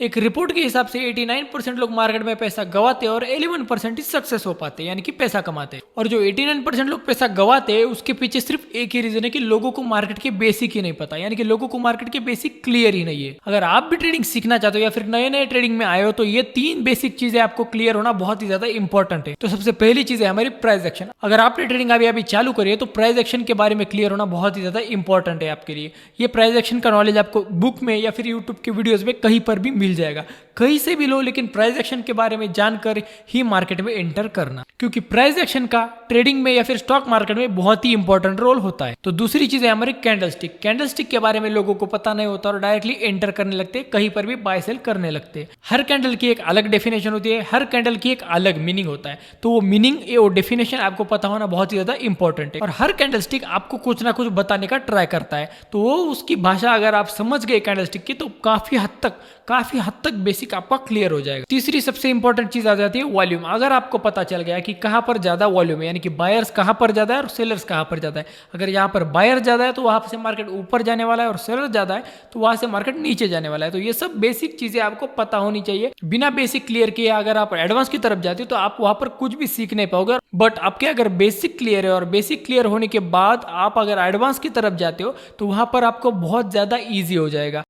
एक रिपोर्ट के हिसाब से 89% लोग मार्केट में पैसा गवाते हैं और 11% ही सक्सेस हो पाते हैं, यानी कि पैसा कमाते हैं। और जो 89% लोग पैसा गवाते हैं उसके पीछे सिर्फ एक ही रीजन है कि लोगों को मार्केट के बेसिक ही नहीं पता, यानी कि लोगों को मार्केट के बेसिक क्लियर ही नहीं है। अगर आप भी ट्रेडिंग सीखना चाहते हो या फिर नए नए ट्रेडिंग में आए हो तो ये 3 बेसिक चीजें आपको क्लियर होना बहुत ही ज्यादा इंपॉर्टेंट है। तो सबसे पहली चीज है हमारी प्राइस एक्शन। अगर आपने ट्रेडिंग अभी चालू करी है तो प्राइस एक्शन के बारे में क्लियर होना बहुत ही ज्यादा इंपॉर्टेंट है आपके लिए। ये प्राइस एक्शन का नॉलेज आपको बुक में या फिर यूट्यूब के वीडियोज में कहीं पर भी मिल जाएगा, कहीं से भी लो, लेकिन प्राइस एक्शन के बारे में जानकर ही मार्केट में एंटर करना, क्योंकि प्राइस एक्शन का ट्रेडिंग में या फिर स्टॉक मार्केट में बहुत ही इंपॉर्टेंट रोल होता है। तो दूसरी चीज है हमारी कैंडलस्टिक। कैंडलस्टिक के बारे में लोगों को पता नहीं होता और डायरेक्टली एंटर करने लगते हैं, कहीं पर भी बाय सेल करने लगते हैं। हर कैंडल की एक अलग डेफिनेशन होती है, हर कैंडल की एक अलग मीनिंग होता है। तो वो मीनिंग वो डेफिनेशन आपको पता होना बहुत ही ज्यादा इंपॉर्टेंट है। और हर कैंडलस्टिक आपको कुछ ना कुछ बताने का ट्राई करता है, तो वो उसकी भाषा अगर आप समझ गए कैंडलस्टिक की तो काफी हद तक बेसिक आपका क्लियर हो जाएगा। तीसरी सबसे इंपॉर्टेंट चीज आ जाती है वॉल्यूम। अगर आपको पता चल गया कि कहां पर ज्यादा वॉल्यूम है, यानी कि बायर्स कहां पर ज्यादा है और सेलर्स कहां पर ज्यादा है, अगर यहां पर बायर ज्यादा है तो वहां से मार्केट ऊपर जाने वाला है और सेलर ज्यादा है तो वहां से मार्केट नीचे जाने वाला है। तो ये सब बेसिक चीजें आपको पता होनी चाहिए। बिना बेसिक क्लियर किए अगर आप एडवांस की तरफ जाते हो तो आप वहां पर कुछ भी सीख नहीं पाओगे। बट आपके अगर बेसिक क्लियर है और बेसिक क्लियर होने के बाद आप अगर एडवांस की तरफ जाते हो तो वहां पर आपको बहुत ज्यादा ईजी हो जाएगा।